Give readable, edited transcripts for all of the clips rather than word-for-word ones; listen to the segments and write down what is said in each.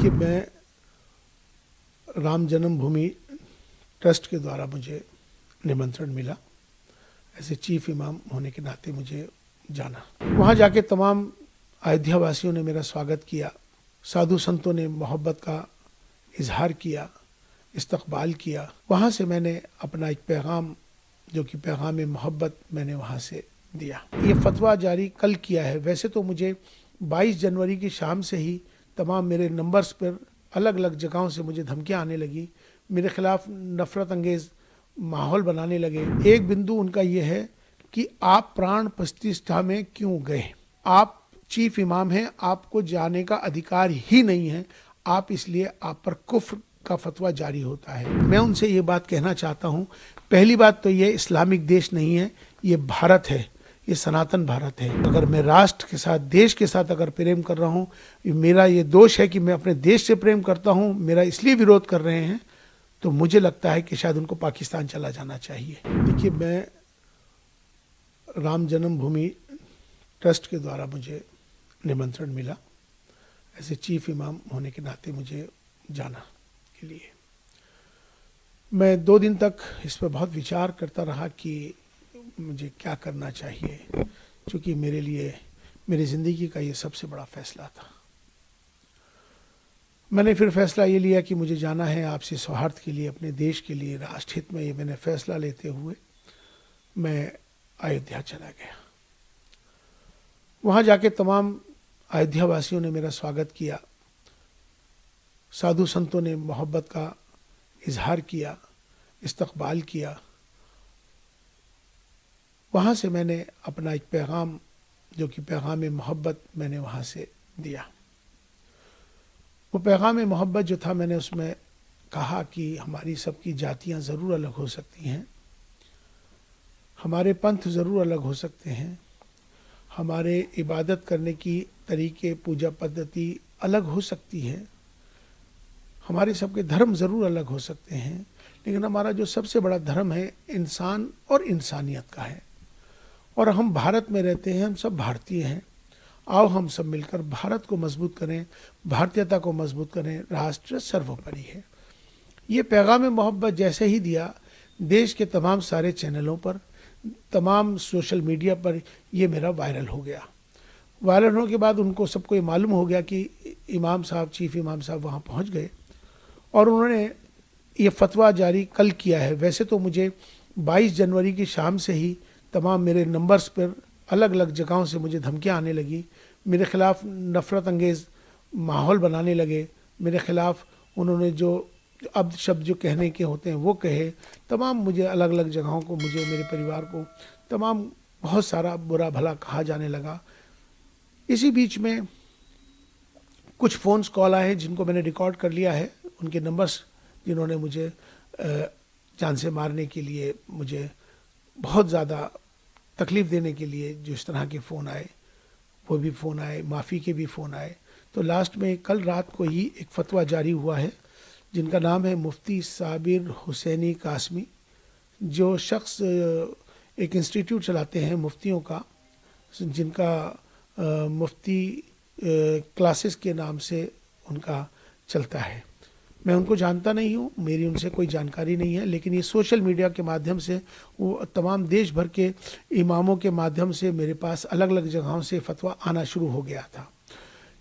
देखिए, मैं राम जन्मभूमि ट्रस्ट के द्वारा मुझे निमंत्रण मिला। ऐसे चीफ इमाम होने के नाते मुझे जाना। वहाँ जाके तमाम अयोध्या वासियों ने मेरा स्वागत किया, साधु संतों ने मोहब्बत का इजहार किया, इस्तकबाल किया। वहाँ से मैंने अपना एक पैगाम, जो कि पैगाम मोहब्बत, मैंने वहाँ से दिया। ये फतवा जारी कल किया है। वैसे तो मुझे 22 जनवरी की शाम से ही तमाम मेरे नंबर्स पर अलग अलग जगहों से मुझे धमकियाँ आने लगी, मेरे खिलाफ नफरत अंगेज माहौल बनाने लगे। एक बिंदु उनका ये है कि आप प्राण प्रतिष्ठा में क्यों गए? आप चीफ इमाम हैं, आपको जाने का अधिकार ही नहीं है। आप इसलिए आप पर कुफ्र का फतवा जारी होता है। मैं उनसे ये बात कहना चाहता हूँ, पहली बात तो ये इस्लामिक देश नहीं है, ये भारत है, ये सनातन भारत है। अगर मैं राष्ट्र के साथ, देश के साथ अगर प्रेम कर रहा हूँ, मेरा ये दोष है कि मैं अपने देश से प्रेम करता हूँ, मेरा इसलिए विरोध कर रहे हैं, तो मुझे लगता है कि शायद उनको पाकिस्तान चला जाना चाहिए। देखिए, मैं राम जन्मभूमि ट्रस्ट के द्वारा मुझे निमंत्रण मिला। ऐसे चीफ इमाम होने के नाते मुझे जाना के लिए मैं 2 दिन तक इस पर बहुत विचार करता रहा कि मुझे क्या करना चाहिए, क्योंकि मेरे लिए मेरी ज़िंदगी का ये सबसे बड़ा फैसला था। मैंने फिर फैसला ये लिया कि मुझे जाना है आपसी सौहार्द के लिए, अपने देश के लिए, राष्ट्रहित में। ये मैंने फैसला लेते हुए मैं अयोध्या चला गया। वहाँ जाके तमाम अयोध्या वासियों ने मेरा स्वागत किया, साधु संतों ने मोहब्बत का इजहार किया, इस्तकबाल किया। वहाँ से मैंने अपना एक पैगाम, जो कि पैगाम मोहब्बत, मैंने वहाँ से दिया। वो पैगाम मोहब्बत जो था, मैंने उसमें कहा कि हमारी सबकी जातियाँ ज़रूर अलग हो सकती हैं, हमारे पंथ ज़रूर अलग हो सकते हैं, हमारे इबादत करने की तरीके, पूजा पद्धति अलग हो सकती है, हमारे सबके धर्म ज़रूर अलग हो सकते हैं, लेकिन हमारा जो सबसे बड़ा धर्म है इंसान और इंसानियत का है। और हम भारत में रहते हैं, हम सब भारतीय हैं। आओ हम सब मिलकर भारत को मजबूत करें, भारतीयता को मजबूत करें। राष्ट्र सर्वोपरि है। ये पैगाम मोहब्बत जैसे ही दिया, देश के तमाम सारे चैनलों पर, तमाम सोशल मीडिया पर ये मेरा वायरल हो गया। वायरल होने के बाद उनको सबको ये मालूम हो गया कि इमाम साहब, चीफ इमाम साहब वहाँ पहुँच गए और उन्होंने ये फतवा जारी कल किया है। वैसे तो मुझे 22 जनवरी की शाम से ही तमाम मेरे नंबर्स पर अलग अलग जगहों से मुझे धमकियाँ आने लगी, मेरे खिलाफ नफरत अंगेज माहौल बनाने लगे, मेरे खिलाफ उन्होंने जो अब शब्द जो कहने के होते हैं वो कहे। तमाम मुझे अलग अलग जगहों को, मुझे, मेरे परिवार को तमाम बहुत सारा बुरा भला कहा जाने लगा। इसी बीच में कुछ फ़ोन्स कॉल आए जिनको मैंने रिकॉर्ड कर लिया है, उनके नंबर्स, जिन्होंने मुझे जान से मारने के लिए, मुझे बहुत ज़्यादा तकलीफ़ देने के लिए जो इस तरह के फ़ोन आए, वो भी फ़ोन आए, माफ़ी के भी फ़ोन आए। तो लास्ट में कल रात को ही एक फ़तवा जारी हुआ है, जिनका नाम है मुफ्ती साबिर हुसैनी कासमी, जो शख्स एक इंस्टीट्यूट चलाते हैं मुफ्तियों का, जिनका मुफ्ती क्लासेस के नाम से उनका चलता है। मैं उनको जानता नहीं हूँ, मेरी उनसे कोई जानकारी नहीं है, लेकिन ये सोशल मीडिया के माध्यम से, वो तमाम देश भर के इमामों के माध्यम से मेरे पास अलग अलग जगहों से फतवा आना शुरू हो गया था।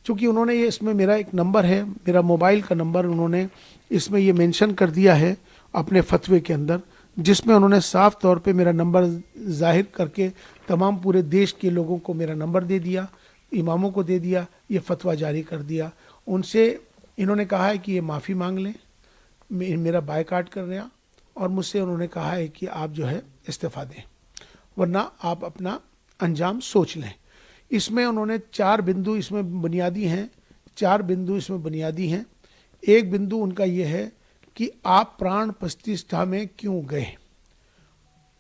चूँकि उन्होंने ये, इसमें मेरा एक नंबर है, मेरा मोबाइल का नंबर उन्होंने इसमें ये मेंशन कर दिया है अपने फतवे के अंदर, जिसमें उन्होंने साफ तौर पे मेरा नंबर जाहिर करके तमाम पूरे देश के लोगों को मेरा नंबर दे दिया, इमामों को दे दिया, ये फतवा जारी कर दिया। उनसे इन्होंने कहा है कि ये माफ़ी मांग लें, मेरा बायकाट कर रहे हैं, और मुझसे उन्होंने कहा है कि आप जो है इस्तीफ़ा दें, वरना आप अपना अंजाम सोच लें। इसमें उन्होंने 4 बिंदु इसमें बुनियादी हैं, 4 बिंदु इसमें बुनियादी हैं। एक बिंदु उनका ये है कि आप प्राण प्रतिष्ठा में क्यों गए?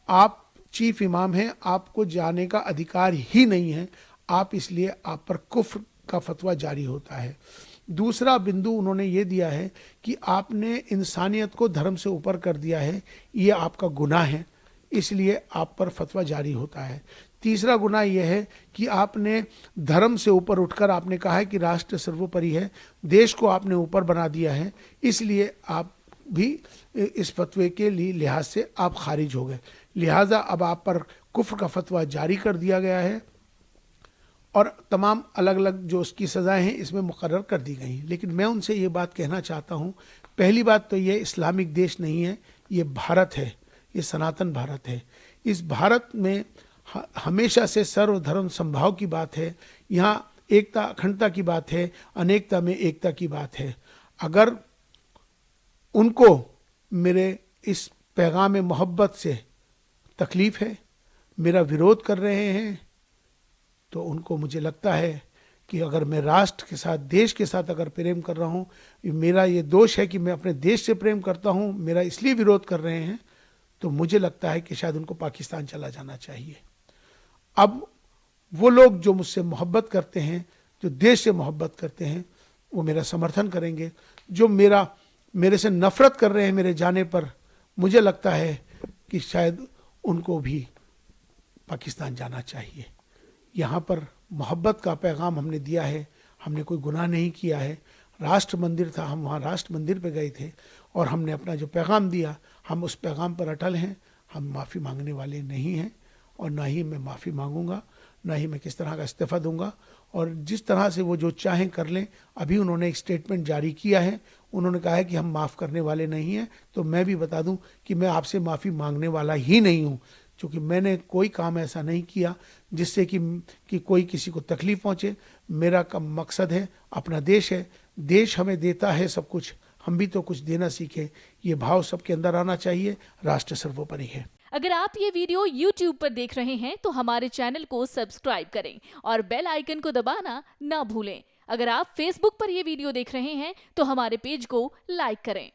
आप चीफ इमाम हैं, आपको जाने का अधिकार ही नहीं है। आप इसलिए आप पर कुफ्र का फतवा जारी होता है। दूसरा बिंदु उन्होंने ये दिया है कि आपने इंसानियत को धर्म से ऊपर कर दिया है, ये आपका गुनाह है, इसलिए आप पर फतवा जारी होता है। तीसरा गुनाह यह है कि आपने धर्म से ऊपर उठकर आपने कहा है कि राष्ट्र सर्वोपरि है, देश को आपने ऊपर बना दिया है, इसलिए आप भी इस फतवे के लिहाज से आप खारिज हो गए। लिहाजा अब आप पर कुफ्र का फतवा जारी कर दिया गया है और तमाम अलग अलग जो उसकी सज़ाएं हैं इसमें मुकर्रर कर दी गई हैं। लेकिन मैं उनसे ये बात कहना चाहता हूँ, पहली बात तो ये इस्लामिक देश नहीं है, ये भारत है, ये सनातन भारत है। इस भारत में हमेशा से सर्वधर्म संभाव की बात है, यहाँ एकता अखंडता की बात है, अनेकता में एकता की बात है। अगर उनको मेरे इस पैगाम मोहब्बत से तकलीफ़ है, मेरा विरोध कर रहे हैं, तो उनको मुझे लगता है कि अगर मैं राष्ट्र के साथ, देश के साथ अगर प्रेम कर रहा हूँ, मेरा ये दोष है कि मैं अपने देश से प्रेम करता हूँ, मेरा इसलिए विरोध कर रहे हैं, तो मुझे लगता है कि शायद उनको पाकिस्तान चला जाना चाहिए। अब वो लोग जो मुझसे मोहब्बत करते हैं, जो देश से मोहब्बत करते हैं, वो मेरा समर्थन करेंगे। जो मेरे से नफरत कर रहे हैं मेरे जाने पर, मुझे लगता है कि शायद उनको भी पाकिस्तान जाना चाहिए। यहाँ पर मोहब्बत का पैगाम हमने दिया है, हमने कोई गुनाह नहीं किया है। राष्ट्र मंदिर था, हम वहाँ राष्ट्र मंदिर पे गए थे और हमने अपना जो पैगाम दिया, हम उस पैगाम पर अटल हैं। हम माफ़ी मांगने वाले नहीं हैं और ना ही मैं माफ़ी मांगूंगा, ना ही मैं किस तरह का इस्तीफ़ा दूंगा। और जिस तरह से वो जो चाहें कर लें। अभी उन्होंने एक स्टेटमेंट जारी किया है, उन्होंने कहा है कि हम माफ़ करने वाले नहीं हैं। तो मैं भी बता दूं कि मैं आपसे माफ़ी मांगने वाला ही नहीं हूं, क्योंकि मैंने कोई काम ऐसा नहीं किया जिससे कि कोई किसी को तकलीफ पहुंचे। मेरा कम मकसद है, अपना देश है, देश हमें देता है सब कुछ, हम भी तो कुछ देना सीखें। ये भाव सबके अंदर आना चाहिए। राष्ट्र सर्वोपरि है। अगर आप ये वीडियो YouTube पर देख रहे हैं तो हमारे चैनल को सब्सक्राइब करें और बेल आइकन को दबाना ना भूलें। अगर आप Facebook पर ये वीडियो देख रहे हैं तो हमारे पेज को लाइक करें।